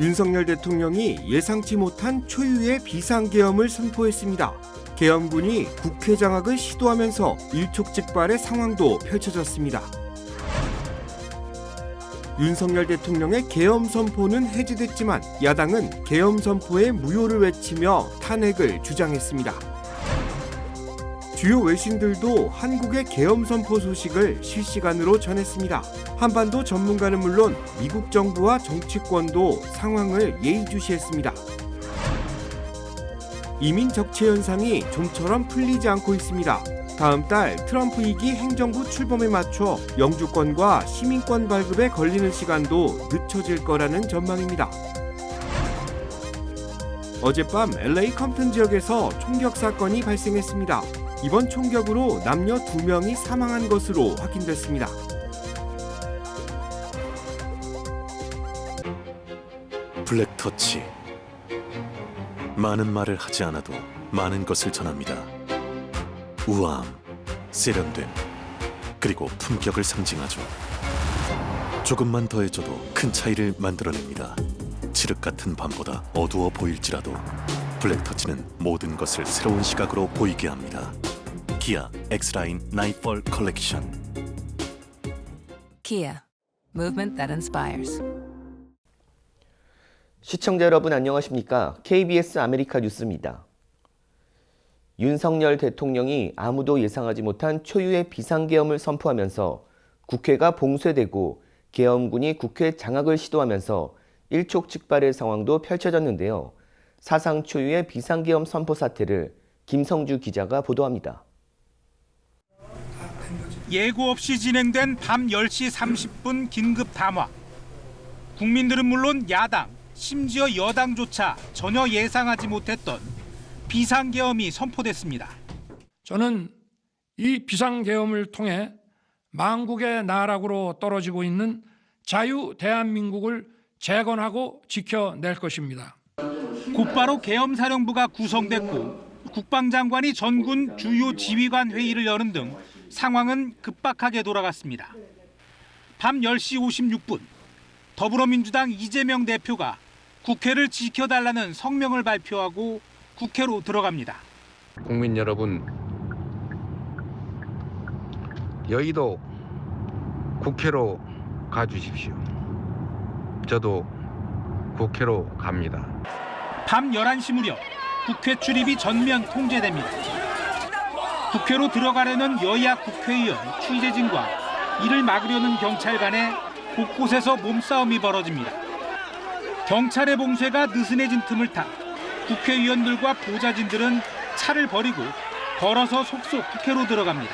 윤석열 대통령이 예상치 못한 초유의 비상계엄을 선포했습니다. 계엄군이 국회 장악을 시도하면서 일촉즉발의 상황도 펼쳐졌습니다. 윤석열 대통령의 계엄 선포는 해지됐지만 야당은 계엄 선포의 무효를 외치며 탄핵을 주장했습니다. 주요 외신들도 한국의 계엄 선포 소식을 실시간으로 전했습니다. 한반도 전문가는 물론 미국 정부와 정치권도 상황을 예의주시했습니다. 이민 적체 현상이 좀처럼 풀리지 않고 있습니다. 다음 달 트럼프 2기 행정부 출범에 맞춰 영주권과 시민권 발급에 걸리는 시간도 늦춰질 거라는 전망입니다. 어젯밤 LA 컴튼 지역에서 총격 사건이 발생했습니다. 이번 총격으로 남녀 2명이 사망한 것으로 확인됐습니다. 블랙터치. 많은 말을 하지 않아도 많은 것을 전합니다. 우아함, 세련됨, 그리고 품격을 상징하죠. 조금만 더해줘도 큰 차이를 만들어냅니다. 칠흑 같은 밤보다 어두워 보일지라도 블랙터치는 모든 것을 새로운 시각으로 보이게 합니다. 기아 X-라인 나이트폴 컬렉션. Kia, movement that inspires. 시청자 여러분 안녕하십니까? KBS 아메리카 뉴스입니다. 윤석열 대통령이 아무도 예상하지 못한 초유의 비상계엄을 선포하면서 국회가 봉쇄되고 계엄군이 국회 장악을 시도하면서 일촉즉발의 상황도 펼쳐졌는데요. 사상 초유의 비상계엄 선포 사태를 김성주 기자가 보도합니다. 예고 없이 진행된 밤 10시 30분 긴급 담화. 국민들은 물론 야당, 심지어 여당조차 전혀 예상하지 못했던 비상계엄이 선포됐습니다. 저는 이 비상계엄을 통해 만국의 나락으로 떨어지고 있는 자유 대한민국을 재건하고 지켜낼 것입니다. 곧바로 계엄사령부가 구성됐고 국방장관이 전군 주요 지휘관 회의를 여는 등 상황은 급박하게 돌아갔습니다. 밤 10시 56분 더불어민주당 이재명 대표가 국회를 지켜달라는 성명을 발표하고 국회로 들어갑니다. 국민 여러분, 여의도 국회로 가주십시오. 저도 국회로 갑니다. 밤 11시 무렵 국회 출입이 전면 통제됩니다. 국회로 들어가려는 여야 국회의원, 취재진과 이를 막으려는 경찰 간에 곳곳에서 몸싸움이 벌어집니다. 경찰의 봉쇄가 느슨해진 틈을 타 국회의원들과 보좌진들은 차를 버리고 걸어서 속속 국회로 들어갑니다.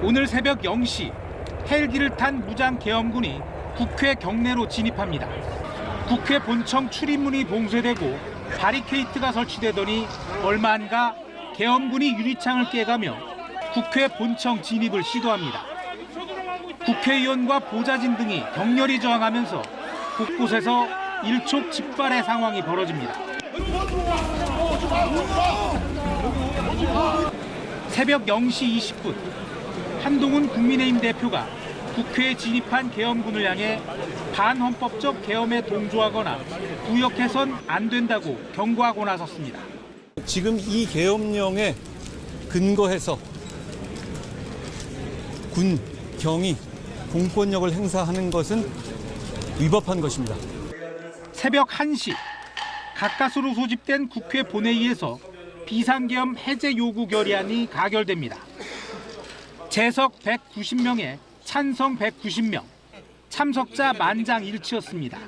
오늘 새벽 0시 헬기를 탄 무장 계엄군이 국회 경내로 진입합니다. 국회 본청 출입문이 봉쇄되고 바리케이트가 설치되더니 얼마 안 가 계엄군이 유리창을 깨가며 국회 본청 진입을 시도합니다. 국회의원과 보좌진 등이 격렬히 저항하면서 곳곳에서 일촉즉발의 상황이 벌어집니다. 새벽 0시 20분 한동훈 국민의힘 대표가 국회에 진입한 계엄군을 향해 반헌법적 계엄에 동조하거나 구역해선 안 된다고 경고하고 나섰습니다. 지금 이 계엄령에 근거해서 군, 경이 공권력을 행사하는 것은 위법한 것입니다. 새벽 1시 가까스로 소집된 국회 본회의에서 비상계엄 해제 요구 결의안이 가결됩니다. 재석 190명에 찬성 190명, 참석자 만장일치였습니다.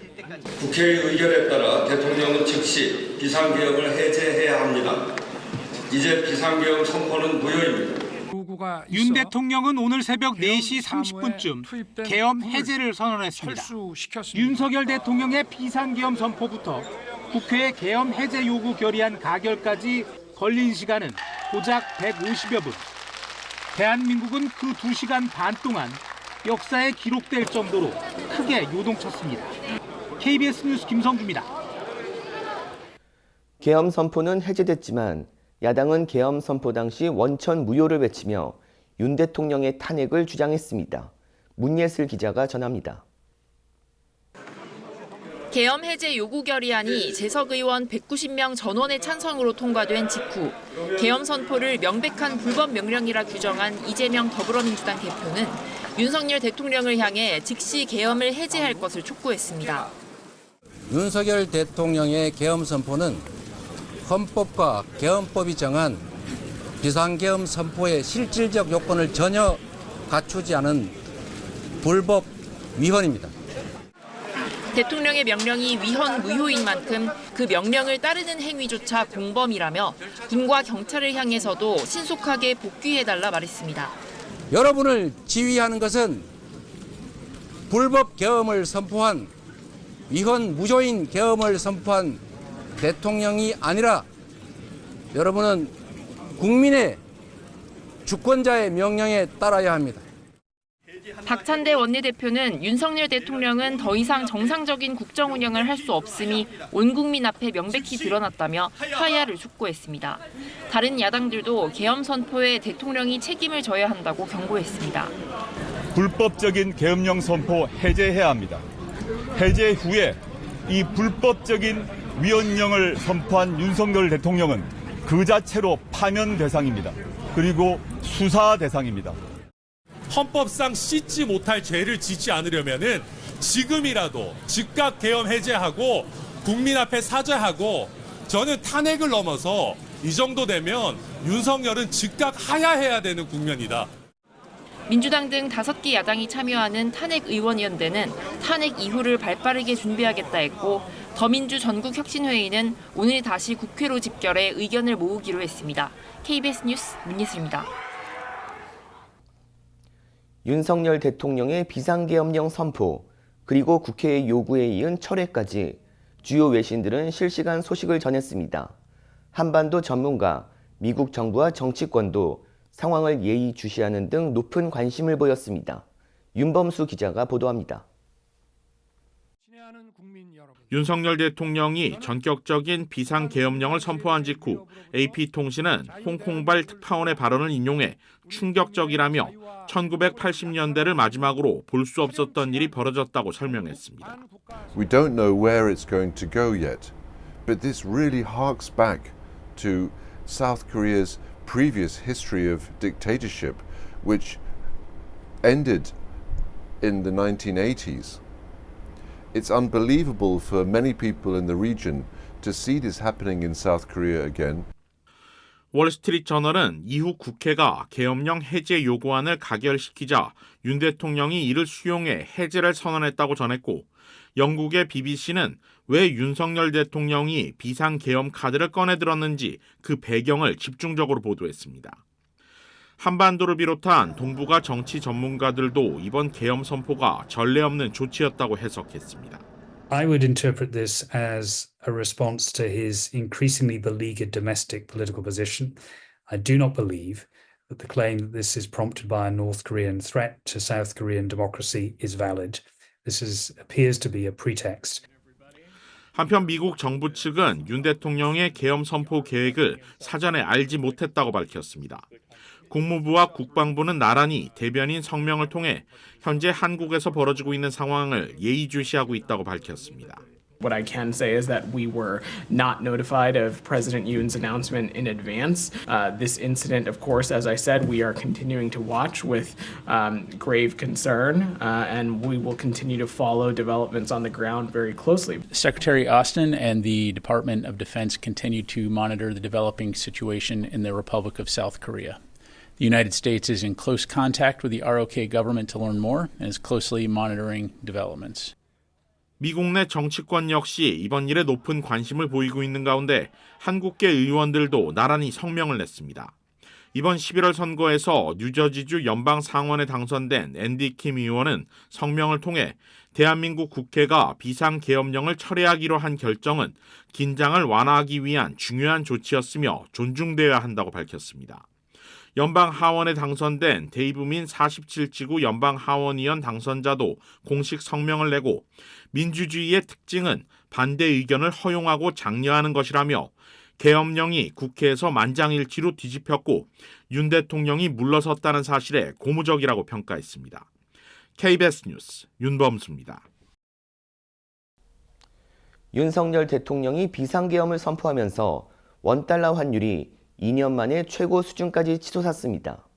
국회의 의결에 따라 대통령은 즉시 비상계엄을 해제해야 합니다. 이제 비상계엄 선포는 무효입니다. 윤 대통령은 오늘 새벽 4시 30분쯤 계엄 해제를 선언했습니다. 윤석열 대통령의 비상계엄 선포부터 국회의 계엄 해제 요구 결의안 가결까지 걸린 시간은 고작 150여 분. 대한민국은 그 2시간 반 동안 역사에 기록될 정도로 크게 요동쳤습니다. KBS 뉴스 김성주입니다. 계엄 선포는 해제됐지만 야당은 계엄 선포 당시 원천 무효를 외치며 윤 대통령의 탄핵을 주장했습니다. 문예슬 기자가 전합니다. 계엄 해제 요구 결의안이 재석 의원 190명 전원의 찬성으로 통과된 직후 계엄 선포를 명백한 불법 명령이라 규정한 이재명 더불어민주당 대표는 윤석열 대통령을 향해 즉시 계엄을 해제할 것을 촉구했습니다. 윤석열 대통령의 계엄 선포는 헌법과 계엄법이 정한 비상계엄 선포의 실질적 요건을 전혀 갖추지 않은 불법 위헌입니다. 대통령의 명령이 위헌 무효인 만큼 그 명령을 따르는 행위조차 공범이라며 군과 경찰을 향해서도 신속하게 복귀해달라 말했습니다. 여러분을 지휘하는 것은 불법 계엄을 선포한 위헌 무효인 계엄을 선포한 대통령이 아니라 여러분은 국민의 주권자의 명령에 따라야 합니다. 박찬대 원내대표는 윤석열 대통령은 더 이상 정상적인 국정 운영을 할 수 없음이 온 국민 앞에 명백히 드러났다며 하야를 촉구했습니다. 다른 야당들도 계엄 선포에 대통령이 책임을 져야 한다고 경고했습니다. 불법적인 계엄령 선포 해제해야 합니다. 해제 후에 이 불법적인 위헌령을 선포한 윤석열 대통령은 그 자체로 파면 대상입니다. 그리고 수사 대상입니다. 헌법상 씻지 못할 죄를 짓지 않으려면은 지금이라도 즉각 계엄 해제하고 국민 앞에 사죄하고 저는 탄핵을 넘어서 이 정도 되면 윤석열은 즉각 하야해야 되는 국면이다. 민주당 등 5개 야당이 참여하는 탄핵의원위원회는 탄핵 이후를 발빠르게 준비하겠다 했고 더민주 전국혁신회의는 오늘 다시 국회로 집결해 의견을 모으기로 했습니다. KBS 뉴스 문예슬입니다. 윤석열 대통령의 비상계엄령 선포, 그리고 국회의 요구에 이은 철회까지 주요 외신들은 실시간 소식을 전했습니다. 한반도 전문가, 미국 정부와 정치권도 상황을 예의주시하는 등 높은 관심을 보였습니다. 윤범수 기자가 보도합니다. 윤석열 대통령이 전격적인 비상계엄령을 선포한 직후 AP통신은 홍콩발 특파원의 발언을 인용해 충격적이라며 1980년대를 마지막으로 볼 수 없었던 일이 벌어졌다고 설명했습니다. We don't know where it's going to go yet, but this really harks back to South Korea's previous history of dictatorship, which ended in the 1980s. It's unbelievable for many people in the region to see this happening in South Korea again. 월스트리트 저널은 이후 국회가 계엄령 해제 요구안을 가결시키자 윤 대통령이 이를 수용해 해제를 선언했다고 전했고 영국의 BBC는 왜 윤석열 대통령이 비상계엄 카드를 꺼내들었는지 그 배경을 집중적으로 보도했습니다. 한반도를 비롯한 동북아 정치 전문가들도 이번 계엄 선포가 전례 없는 조치였다고 해석했습니다. I would interpret this as a response to his increasingly beleaguered domestic political position. I do not believe that the claim that this is prompted by a North Korean threat to South Korean democracy is valid. This appears to be a pretext. 한편 미국 정부 측은 윤 대통령의 계엄 선포 계획을 사전에 알지 못했다고 밝혔습니다. 국무부와 국방부는 나란히 대변인 성명을 통해 현재 한국에서 벌어지고 있는 상황을 예의주시하고 있다고 밝혔습니다. What I can say is that we were not notified of President Yoon's announcement in advance. This incident, of course, as I said, we are continuing to watch with grave concern, and we will continue to follow developments on the ground very closely. Secretary Austin and the Department of Defense continue to monitor the developing situation in the Republic of South Korea. The United States is in close contact with the ROK government to learn more and is closely monitoring developments. 미국 내 정치권 역시 이번 일에 높은 관심을 보이고 있는 가운데 한국계 의원들도 나란히 성명을 냈습니다. 이번 11월 선거에서 뉴저지주 연방 상원에 당선된 앤디 킴 의원은 성명을 통해 대한민국 국회가 비상계엄령을 철회하기로 한 결정은 긴장을 완화하기 위한 중요한 조치였으며 존중되어야 한다고 밝혔습니다. 연방 하원에 당선된 데이브민 47지구 연방 하원의원 당선자도 공식 성명을 내고 민주주의의 특징은 반대 의견을 허용하고 장려하는 것이라며 계엄령이 국회에서 만장일치로 뒤집혔고 윤 대통령이 물러섰다는 사실에 고무적이라고 평가했습니다. KBS 뉴스 윤범수입니다. 윤석열 대통령이 비상계엄을 선포하면서 원달러 환율이 2년 만에 최고 수준까지 치솟았습니다.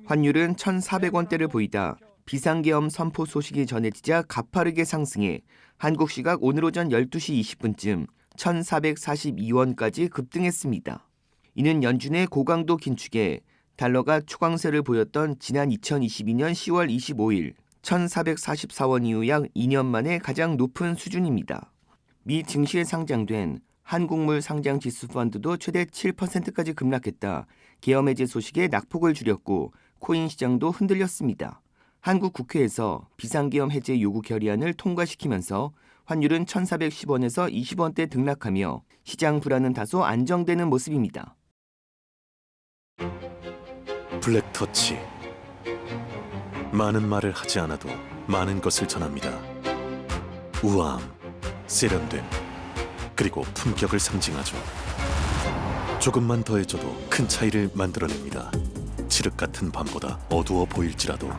환율은 1,400원대를 보이다 비상계엄 선포 소식이 전해지자 가파르게 상승해 한국 시각 오늘 오전 12시 20분쯤 1,442원까지 급등했습니다. 이는 연준의 고강도 긴축에 달러가 초강세를 보였던 지난 2022년 10월 25일 1,444원 이후 약 2년 만에 가장 높은 수준입니다. 미 증시에 상장된 한국물 상장 지수 펀드도 최대 7%까지 급락했다. 계엄 해제 소식에 낙폭을 줄였고 코인 시장도 흔들렸습니다. 한국 국회에서 비상계엄 해제 요구 결의안을 통과시키면서 환율은 1,410원에서 20원대 등락하며 시장 불안은 다소 안정되는 모습입니다. 블랙터치. 많은 말을 하지 않아도 많은 것을 전합니다. 우아함, 세련됨, 그리고 품격을 상징하죠. 조금만 더해줘도 큰 차이를 만들어냅니다. 칠흑 같은 밤보다 어두워 보일지라도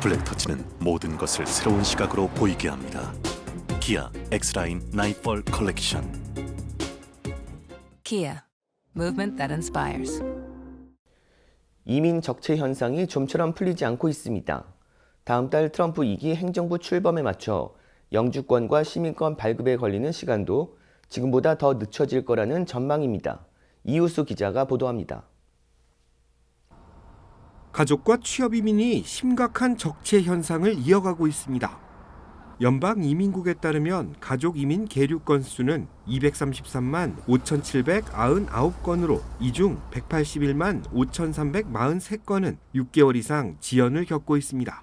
블랙터치는 모든 것을 새로운 시각으로 보이게 합니다. 기아 X라인 나이펄 컬렉션. Kia, movement that inspires. 이민 적체 현상이 좀처럼 풀리지 않고 있습니다. 다음 달 트럼프 2기 행정부 출범에 맞춰 영주권과 시민권 발급에 걸리는 시간도 지금보다 더 늦춰질 거라는 전망입니다. 이우수 기자가 보도합니다. 가족과 취업 이민이 심각한 적체 현상을 이어가고 있습니다. 연방 이민국에 따르면 가족 이민 계류 건수는 233만 5,799건으로 이 중 181만 5,343건은 6개월 이상 지연을 겪고 있습니다.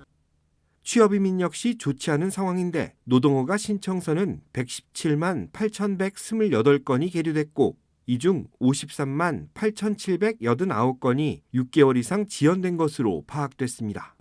취업 이민 역시 좋지 않은 상황인데 노동허가 신청서는 117만 8,128건이 계류됐고 이 중 53만 8,789건이 6개월 이상 지연된 것으로 파악됐습니다.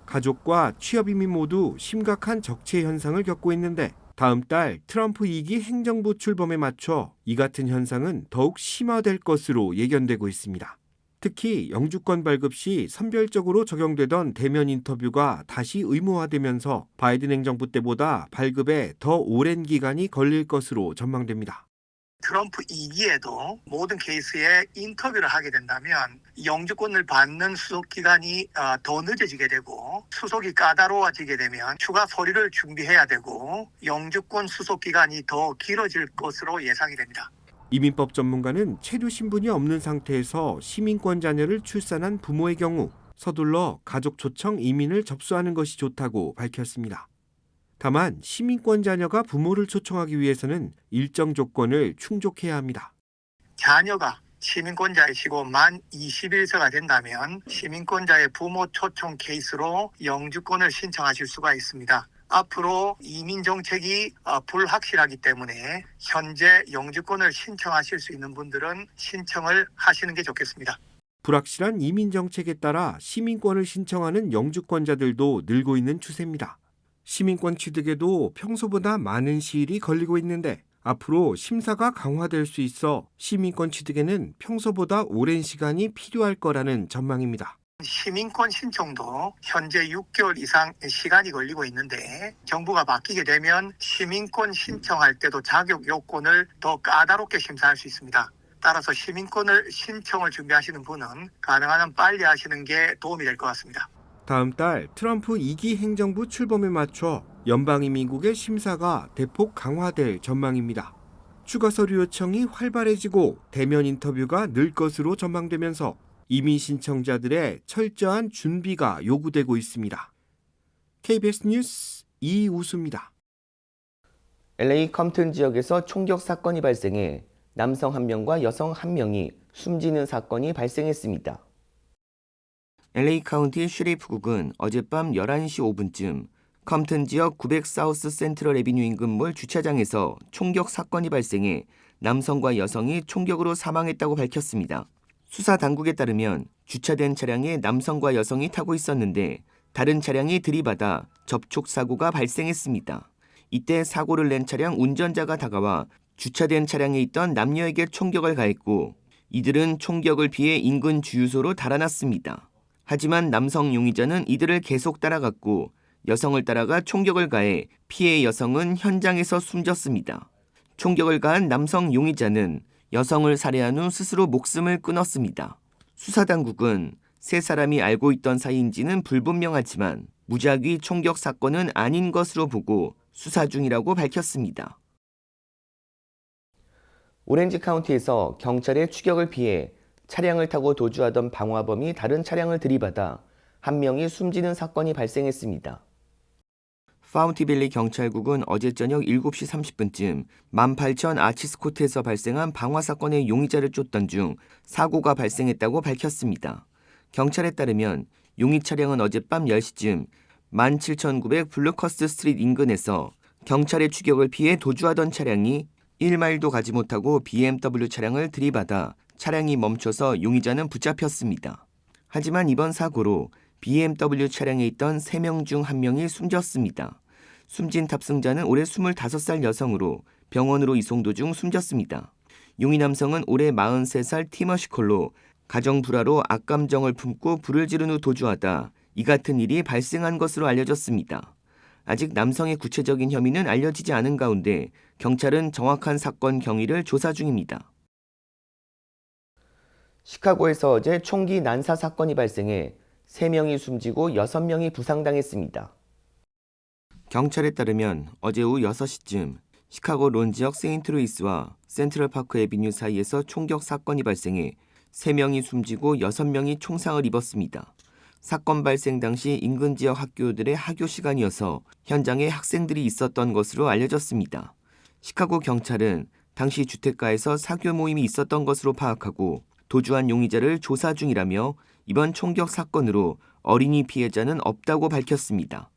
가족과 취업 이민 모두 심각한 적체 현상을 겪고 있는데 다음 달 트럼프 2기 행정부 출범에 맞춰 이 같은 현상은 더욱 심화될 것으로 예견되고 있습니다. 특히 영주권 발급 시 선별적으로 적용되던 대면 인터뷰가 다시 의무화되면서 바이든 행정부 때보다 발급에 더 오랜 기간이 걸릴 것으로 전망됩니다. 트럼프 2기에도 모든 케이스에 인터뷰를 하게 된다면 영주권을 받는 수속 기간이 더 늦어지게 되고 수속이 까다로워지게 되면 추가 서류를 준비해야 되고 영주권 수속 기간이 더 길어질 것으로 예상이 됩니다. 이민법 전문가는 체류 신분이 없는 상태에서 시민권 자녀를 출산한 부모의 경우 서둘러 가족 초청 이민을 접수하는 것이 좋다고 밝혔습니다. 다만 시민권 자녀가 부모를 초청하기 위해서는 일정 조건을 충족해야 합니다. 자녀가 시민권자이시고 만 21세가 된다면 시민권자의 부모 초청 케이스로 영주권을 신청하실 수가 있습니다. 앞으로 이민 정책이 불확실하기 때문에 현재 영주권을 신청하실 수 있는 분들은 신청을 하시는 게 좋겠습니다. 불확실한 이민 정책에 따라 시민권을 신청하는 영주권자들도 늘고 있는 추세입니다. 시민권 취득에도 평소보다 많은 시일이 걸리고 있는데 앞으로 심사가 강화될 수 있어 시민권 취득에는 평소보다 오랜 시간이 필요할 거라는 전망입니다. 시민권 신청도 현재 6개월 이상 시간이 걸리고 있는데 정부가 바뀌게 되면 시민권 신청할 때도 자격 요건을 더 까다롭게 심사할 수 있습니다. 따라서 시민권을 신청을 준비하시는 분은 가능한 한 빨리 하시는 게 도움이 될 것 같습니다. 다음 달 트럼프 2기 행정부 출범에 맞춰 연방이민국의 심사가 대폭 강화될 전망입니다. 추가 서류 요청이 활발해지고 대면 인터뷰가 늘 것으로 전망되면서 이민 신청자들의 철저한 준비가 요구되고 있습니다. KBS 뉴스 이우수입니다. LA 컴튼 지역에서 총격 사건이 발생해 남성 1명과 여성 1명이 숨지는 사건이 발생했습니다. LA 카운티 슈리프국은 어젯밤 11시 5분쯤 컴튼 지역 900 사우스 센트럴 애비뉴 인근 몰 주차장에서 총격 사건이 발생해 남성과 여성이 총격으로 사망했다고 밝혔습니다. 수사 당국에 따르면 주차된 차량에 남성과 여성이 타고 있었는데 다른 차량이 들이받아 접촉 사고가 발생했습니다. 이때 사고를 낸 차량 운전자가 다가와 주차된 차량에 있던 남녀에게 총격을 가했고 이들은 총격을 피해 인근 주유소로 달아났습니다. 하지만 남성 용의자는 이들을 계속 따라갔고 여성을 따라가 총격을 가해 피해 여성은 현장에서 숨졌습니다. 총격을 가한 남성 용의자는 여성을 살해한 후 스스로 목숨을 끊었습니다. 수사당국은 세 사람이 알고 있던 사이인지는 불분명하지만 무작위 총격 사건은 아닌 것으로 보고 수사 중이라고 밝혔습니다. 오렌지 카운티에서 경찰의 추격을 피해 차량을 타고 도주하던 방화범이 다른 차량을 들이받아 한 명이 숨지는 사건이 발생했습니다. 파운티밸리 경찰국은 어제 저녁 7시 30분쯤 18,000 아치스코트에서 발생한 방화 사건의 용의자를 쫓던 중 사고가 발생했다고 밝혔습니다. 경찰에 따르면 용의 차량은 어젯밤 10시쯤 17,900 블루커스 스트리트 인근에서 경찰의 추격을 피해 도주하던 차량이 1마일도 가지 못하고 BMW 차량을 들이받아 차량이 멈춰서 용의자는 붙잡혔습니다. 하지만 이번 사고로 BMW 차량에 있던 3명 중 1명이 숨졌습니다. 숨진 탑승자는 올해 25살 여성으로 병원으로 이송 도중 숨졌습니다. 용의 남성은 올해 43살 티머시 콜로 가정 불화로 악감정을 품고 불을 지른 후 도주하다 이 같은 일이 발생한 것으로 알려졌습니다. 아직 남성의 구체적인 혐의는 알려지지 않은 가운데 경찰은 정확한 사건 경위를 조사 중입니다. 시카고에서 어제 총기 난사 사건이 발생해 3명이 숨지고 6명이 부상당했습니다. 경찰에 따르면 어제 오후 6시쯤 시카고 론 지역 세인트루이스와 센트럴파크 애비뉴 사이에서 총격 사건이 발생해 3명이 숨지고 6명이 총상을 입었습니다. 사건 발생 당시 인근 지역 학교들의 하교 시간이어서 현장에 학생들이 있었던 것으로 알려졌습니다. 시카고 경찰은 당시 주택가에서 사교 모임이 있었던 것으로 파악하고 도주한 용의자를 조사 중이라며 이번 총격 사건으로 어린이 피해자는 없다고 밝혔습니다.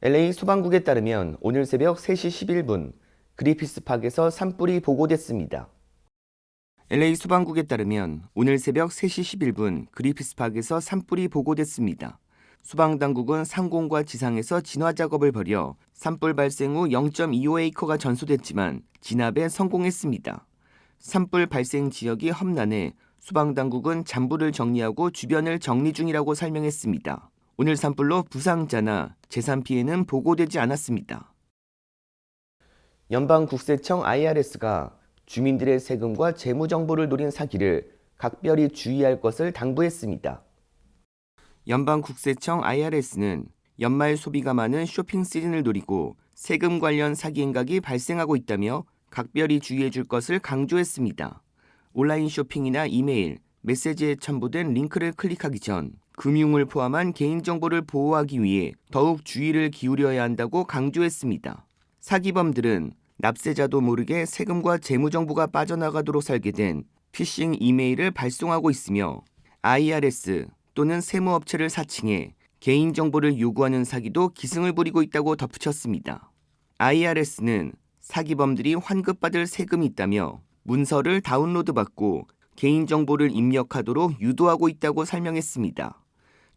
LA 소방국에 따르면 오늘 새벽 3시 11분 그리피스 파크에서 산불이 보고됐습니다. LA 소방국에 따르면 오늘 새벽 3시 11분 그리피스 파크에서 산불이 보고됐습니다. 소방당국은 상공과 지상에서 진화 작업을 벌여 산불 발생 후 0.25에이커가 전소됐지만 진압에 성공했습니다. 산불 발생 지역이 험난해 소방당국은 잔불을 정리하고 주변을 정리 중이라고 설명했습니다. 오늘 산불로 부상자나 재산 피해는 보고되지 않았습니다. 연방국세청 IRS가 주민들의 세금과 재무 정보를 노린 사기를 각별히 주의할 것을 당부했습니다. 연방국세청 IRS는 연말 소비가 많은 쇼핑 시즌을 노리고 세금 관련 사기 행각이 발생하고 있다며 각별히 주의해 줄 것을 강조했습니다. 온라인 쇼핑이나 이메일, 메시지에 첨부된 링크를 클릭하기 전 금융을 포함한 개인정보를 보호하기 위해 더욱 주의를 기울여야 한다고 강조했습니다. 사기범들은 납세자도 모르게 세금과 재무정보가 빠져나가도록 설계된 피싱 이메일을 발송하고 있으며 IRS 또는 세무업체를 사칭해 개인정보를 요구하는 사기도 기승을 부리고 있다고 덧붙였습니다. IRS는 사기범들이 환급받을 세금이 있다며 문서를 다운로드받고 개인정보를 입력하도록 유도하고 있다고 설명했습니다.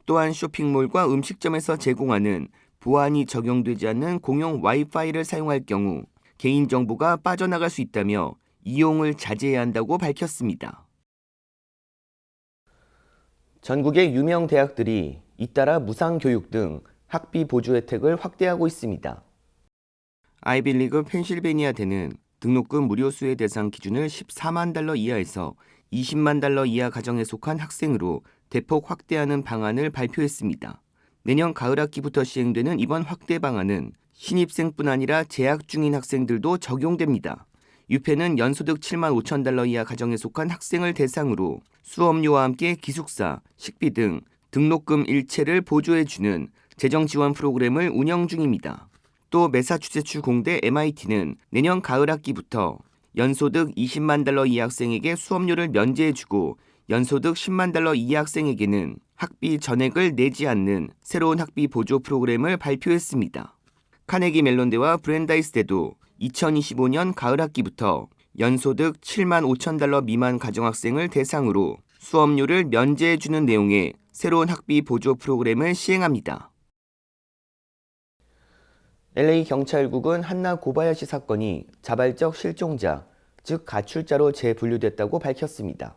또한 쇼핑몰과 음식점에서 제공하는 보안이 적용되지 않는 공용 와이파이를 사용할 경우 개인정보가 빠져나갈 수 있다며 이용을 자제해야 한다고 밝혔습니다. 전국의 유명 대학들이 잇따라 무상교육 등 학비 보조 혜택을 확대하고 있습니다. 아이비리그 펜실베니아대는 등록금 무료 수혜 대상 기준을 $140,000 이하에서 $200,000 이하 가정에 속한 학생으로 대폭 확대하는 방안을 발표했습니다. 내년 가을 학기부터 시행되는 이번 확대 방안은 신입생뿐 아니라 재학 중인 학생들도 적용됩니다. 유페는 연소득 $75,000 이하 가정에 속한 학생을 대상으로 수업료와 함께 기숙사, 식비 등 등록금 일체를 보조해주는 재정 지원 프로그램을 운영 중입니다. 또 매사추세츠 공대 MIT는 내년 가을 학기부터 연소득 $200,000 이하 학생에게 수업료를 면제해주고 연소득 $100,000 이하 학생에게는 학비 전액을 내지 않는 새로운 학비 보조 프로그램을 발표했습니다. 카네기 멜론대와 브랜다이스대도 2025년 가을 학기부터 연소득 $75,000 미만 가정학생을 대상으로 수업료를 면제해주는 내용의 새로운 학비 보조 프로그램을 시행합니다. LA 경찰국은 한나 고바야시 사건이 자발적 실종자, 즉 가출자로 재분류됐다고 밝혔습니다.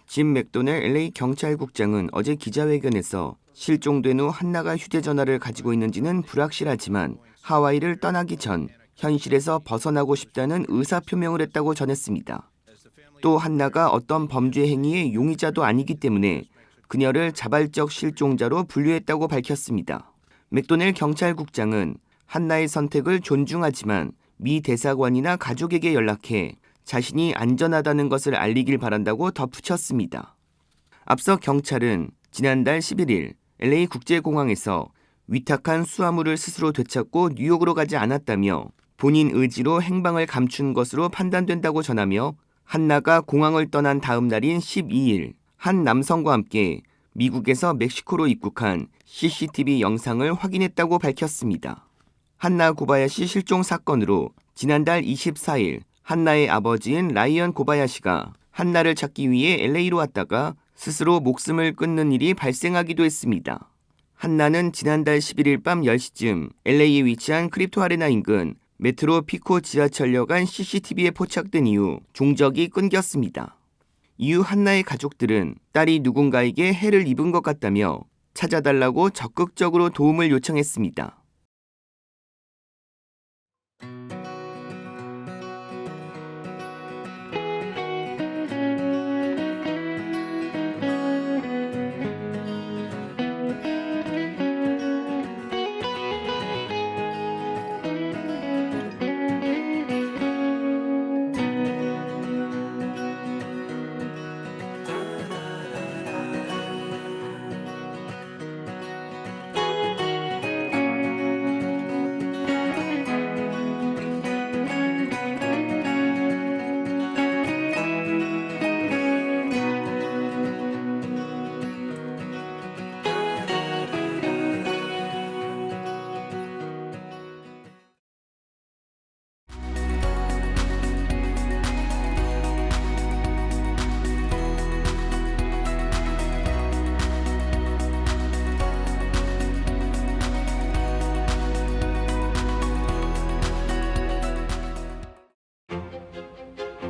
짐 맥도넬 LA 경찰국장은 어제 기자회견에서 실종된 후 한나가 휴대전화를 가지고 있는지는 불확실하지만 하와이를 떠나기 전 현실에서 벗어나고 싶다는 의사표명을 했다고 전했습니다. 또 한나가 어떤 범죄 행위의 용의자도 아니기 때문에 그녀를 자발적 실종자로 분류했다고 밝혔습니다. 맥도넬 경찰국장은 한나의 선택을 존중하지만 미 대사관이나 가족에게 연락해 자신이 안전하다는 것을 알리길 바란다고 덧붙였습니다. 앞서 경찰은 지난달 11일 LA 국제공항에서 위탁한 수화물을 스스로 되찾고 뉴욕으로 가지 않았다며 본인 의지로 행방을 감춘 것으로 판단된다고 전하며 한나가 공항을 떠난 다음 날인 12일 한 남성과 함께 미국에서 멕시코로 입국한 CCTV 영상을 확인했다고 밝혔습니다. 한나 고바야시 실종 사건으로 지난달 24일 한나의 아버지인 라이언 고바야시가 한나를 찾기 위해 LA로 왔다가 스스로 목숨을 끊는 일이 발생하기도 했습니다. 한나는 지난달 11일 밤 10시쯤 LA에 위치한 크립토 아레나 인근 메트로 피코 지하철역 안 CCTV에 포착된 이후 종적이 끊겼습니다. 이후 한나의 가족들은 딸이 누군가에게 해를 입은 것 같다며 찾아달라고 적극적으로 도움을 요청했습니다.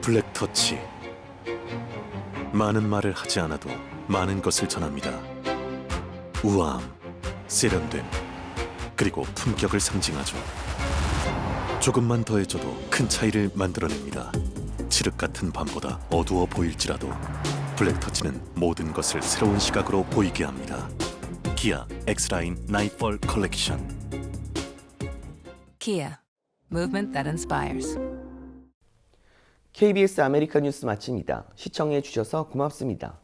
블랙터치. 많은 말을 하지 않아도 많은 것을 전합니다. 우아함, 세련됨, 그리고 품격을 상징하죠. 조금만 더해줘도 큰 차이를 만들어냅니다. 칠흑 같은 밤보다 어두워 보일지라도 블랙터치는 모든 것을 새로운 시각으로 보이게 합니다. 기아 X라인 나이트폴 컬렉션. Kia, movement that inspires. KBS 아메리카 뉴스 마칩니다. 시청해 주셔서 고맙습니다.